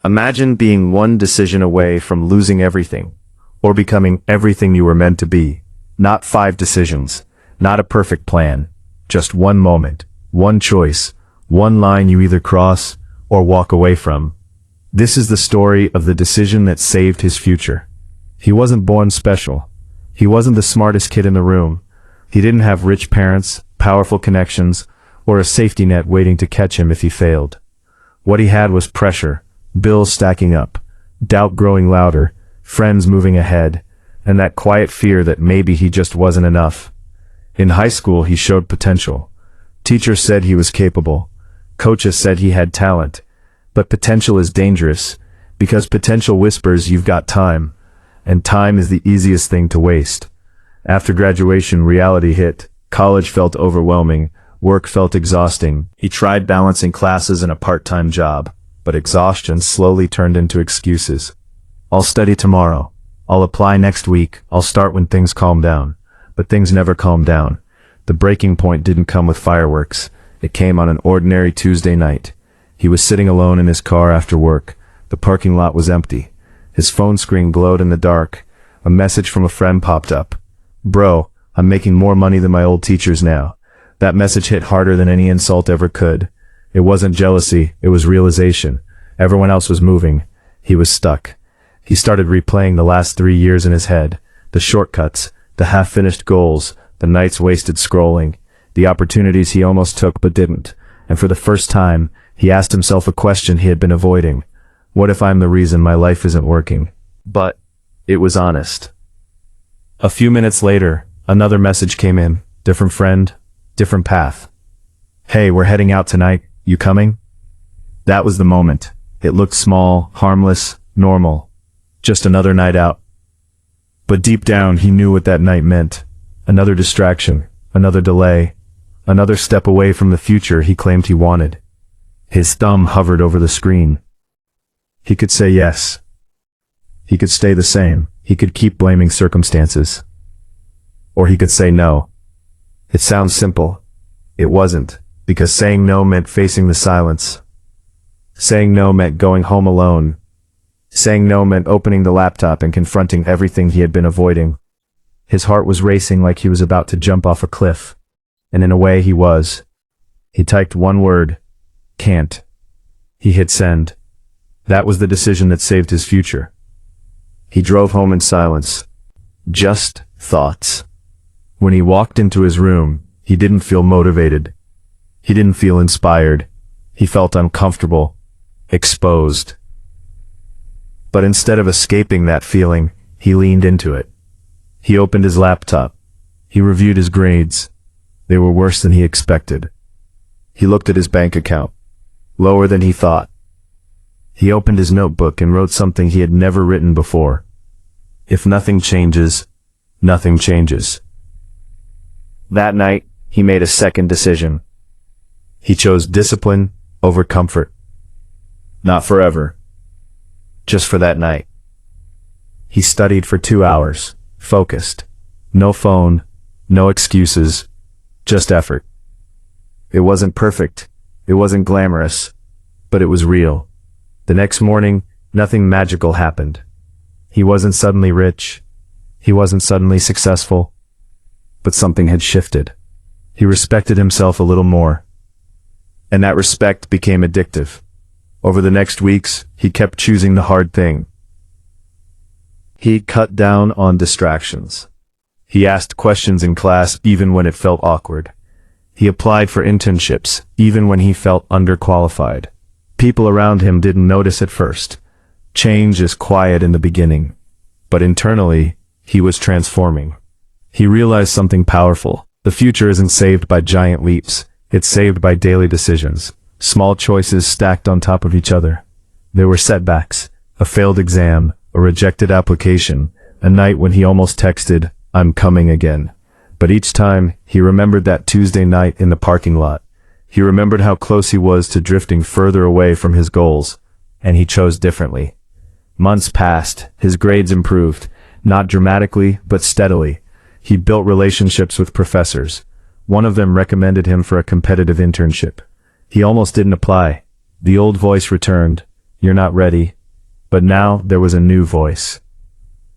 Imagine being one decision away from losing everything, or becoming everything you were meant to be. Not 5 decisions, not a perfect plan, just one moment, one choice, one line you either cross or walk away from. This is the story of the decision that saved his future. He wasn't born special. He wasn't the smartest kid in the room. He didn't have rich parents, powerful connections, or a safety net waiting to catch him if he failed. What he had was pressure, bills stacking up, doubt growing louder, friends moving ahead, and that quiet fear that maybe he just wasn't enough. In high school, he showed potential. Teachers said he was capable. Coaches said he had talent. But potential is dangerous, because potential whispers you've got time, and time is the easiest thing to waste. After graduation, reality hit. College felt overwhelming. Work felt exhausting. He tried balancing classes and a part-time job, but exhaustion slowly turned into excuses. I'll study tomorrow. I'll apply next week. I'll start when things calm down. But things never calmed down. The breaking point didn't come with fireworks. It came on an ordinary Tuesday night. He was sitting alone in his car after work. The parking lot was empty. His phone screen glowed in the dark. A message from a friend popped up. "Bro, I'm making more money than my old teachers now." That message hit harder than any insult ever could. It wasn't jealousy, it was realization. Everyone else was moving. He was stuck. He started replaying the last 3 years in his head. The shortcuts, the half-finished goals, the nights wasted scrolling, the opportunities he almost took but didn't. And for the first time, he asked himself a question he had been avoiding. What if I'm the reason my life isn't working? But it was honest. A few minutes later, another message came in. Different friend, different path. "Hey, we're heading out tonight. You coming?" That was the moment. It looked small, harmless, normal. Just another night out. But deep down, he knew what that night meant. Another distraction, another delay, another step away from the future he claimed he wanted. His thumb hovered over the screen. He could say yes. He could stay the same. He could keep blaming circumstances. Or he could say no. It sounds simple. It wasn't, because saying no meant facing the silence. Saying no meant going home alone. Saying no meant opening the laptop and confronting everything he had been avoiding. His heart was racing like he was about to jump off a cliff. And in a way he was. He typed one word. Can't. He hit send. That was the decision that saved his future. He drove home in silence. Just thoughts. When he walked into his room, he didn't feel motivated. He didn't feel inspired. He felt uncomfortable, exposed. But instead of escaping that feeling, he leaned into it. He opened his laptop. He reviewed his grades. They were worse than he expected. He looked at his bank account. Lower than he thought. He opened his notebook and wrote something he had never written before. If nothing changes, nothing changes. That night, he made a second decision. He chose discipline over comfort. Not forever. Just for that night. He studied for 2 hours, focused. No phone, no excuses, just effort. It wasn't perfect. It wasn't glamorous, but it was real. The next morning, nothing magical happened. He wasn't suddenly rich. He wasn't suddenly successful. But something had shifted. He respected himself a little more. And that respect became addictive. Over the next weeks, he kept choosing the hard thing. He cut down on distractions. He asked questions in class even when it felt awkward. He applied for internships even when he felt underqualified. People around him didn't notice at first. Change is quiet in the beginning. But internally, he was transforming. He realized something powerful. The future isn't saved by giant leaps. It's saved by daily decisions. Small choices stacked on top of each other. There were setbacks, a failed exam, a rejected application, a night when he almost texted, "I'm coming again." But each time, he remembered that Tuesday night in the parking lot. He remembered how close he was to drifting further away from his goals, and he chose differently. Months passed, his grades improved, not dramatically, but steadily. He built relationships with professors. One of them recommended him for a competitive internship. He almost didn't apply. The old voice returned. You're not ready. But now there was a new voice.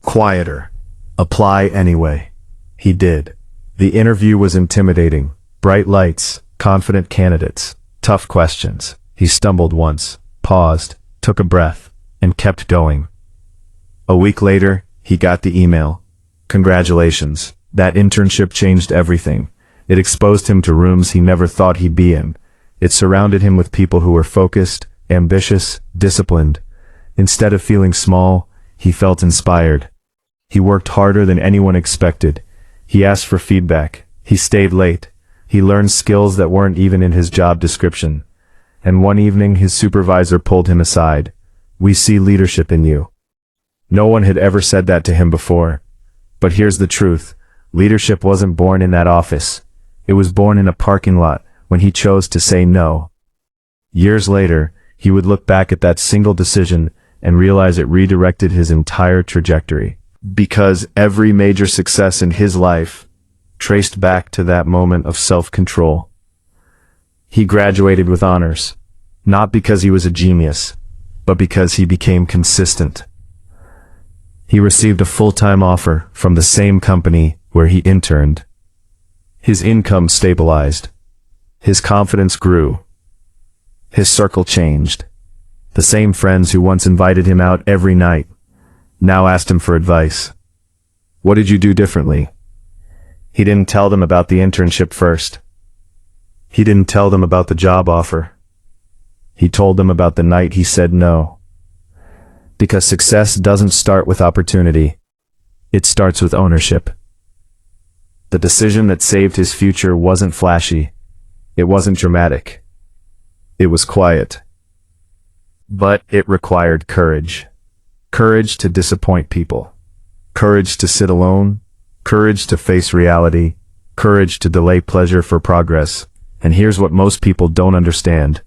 Quieter. Apply anyway. He did. The interview was intimidating. Bright lights, confident candidates, tough questions. He stumbled once, paused, took a breath, and kept going. A week later, he got the email. Congratulations. That internship changed everything. It exposed him to rooms he never thought he'd be in. It surrounded him with people who were focused, ambitious, disciplined. Instead of feeling small, he felt inspired. He worked harder than anyone expected. He asked for feedback. He stayed late. He learned skills that weren't even in his job description. And one evening his supervisor pulled him aside. "We see leadership in you." No one had ever said that to him before. But here's the truth. Leadership wasn't born in that office. It was born in a parking lot when he chose to say no. Years later, he would look back at that single decision and realize it redirected his entire trajectory. Because every major success in his life traced back to that moment of self-control. He graduated with honors, not because he was a genius, but because he became consistent. He received a full-time offer from the same company where he interned. His income stabilized. His confidence grew. His circle changed. The same friends who once invited him out every night now asked him for advice. What did you do differently? He didn't tell them about the internship first. He didn't tell them about the job offer. He told them about the night he said no. Because success doesn't start with opportunity. It starts with ownership. The decision that saved his future wasn't flashy. It wasn't dramatic. It was quiet. But it required courage. Courage to disappoint people. Courage to sit alone. Courage to face reality. Courage to delay pleasure for progress. And here's what most people don't understand.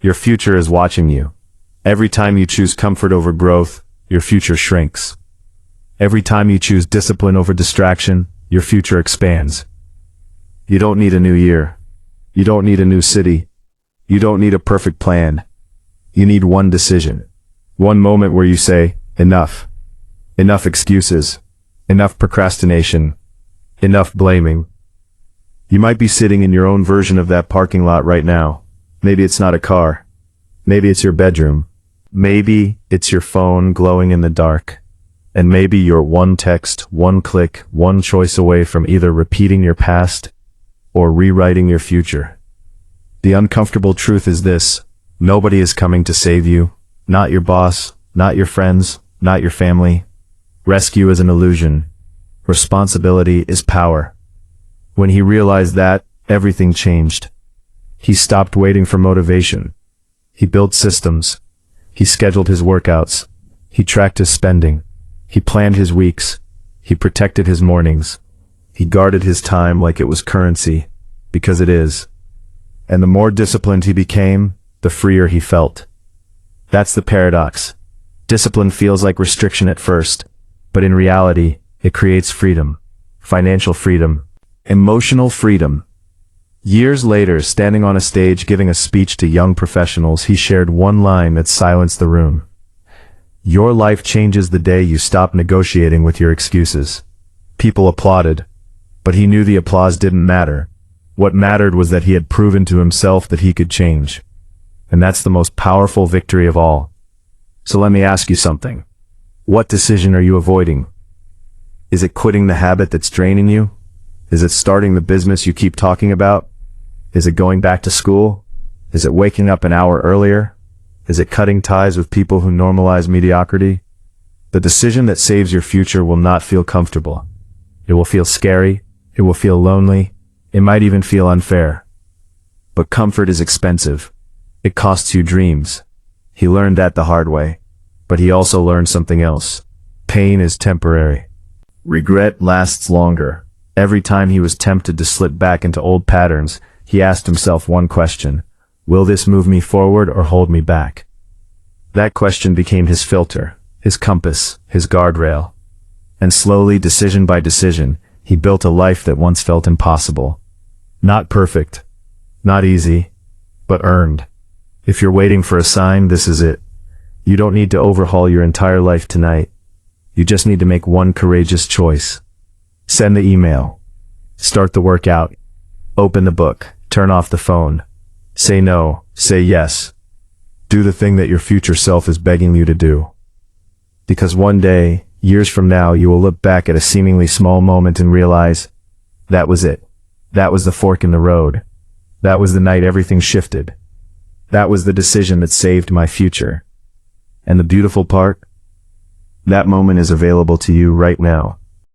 Your future is watching you. Every time you choose comfort over growth, your future shrinks. Every time you choose discipline over distraction, your future expands. You don't need a new year. You don't need a new city. You don't need a perfect plan. You need one decision. One moment where you say, enough. Enough excuses. Enough procrastination. Enough blaming. You might be sitting in your own version of that parking lot right now. Maybe it's not a car. Maybe it's your bedroom. Maybe it's your phone glowing in the dark. And maybe you're one text, one click, one choice away from either repeating your past or rewriting your future. The uncomfortable truth is this: nobody is coming to save you. Not your boss, not your friends, not your family. Rescue is an illusion. Responsibility is power. When he realized that, everything changed. He stopped waiting for motivation. He built systems. He scheduled his workouts. He tracked his spending. He planned his weeks. He protected his mornings. He guarded his time like it was currency, because it is. And the more disciplined he became, the freer he felt. That's the paradox. Discipline feels like restriction at first, but in reality, it creates freedom. Financial freedom. Emotional freedom. Years later, standing on a stage giving a speech to young professionals, he shared one line that silenced the room. Your life changes the day you stop negotiating with your excuses. People applauded, but he knew the applause didn't matter. What mattered was that he had proven to himself that he could change. And that's the most powerful victory of all. So let me ask you something. What decision are you avoiding? Is it quitting the habit that's draining you? Is it starting the business you keep talking about? Is it going back to school? Is it waking up an hour earlier? Is it cutting ties with people who normalize mediocrity? The decision that saves your future will not feel comfortable. It will feel scary. It will feel lonely. It might even feel unfair. But comfort is expensive. It costs you dreams. He learned that the hard way. But he also learned something else. Pain is temporary. Regret lasts longer. Every time he was tempted to slip back into old patterns, he asked himself one question: will this move me forward or hold me back? That question became his filter, his compass, his guardrail. And slowly, decision by decision, he built a life that once felt impossible. Not perfect, not easy, but earned. If you're waiting for a sign, this is it. You don't need to overhaul your entire life tonight. You just need to make one courageous choice. Send the email. Start the workout. Open the book. Turn off the phone. Say no. Say yes. Do the thing that your future self is begging you to do. Because one day, years from now, you will look back at a seemingly small moment and realize, that was it. That was the fork in the road. That was the night everything shifted. That was the decision that saved my future. And the beautiful part? That moment is available to you right now.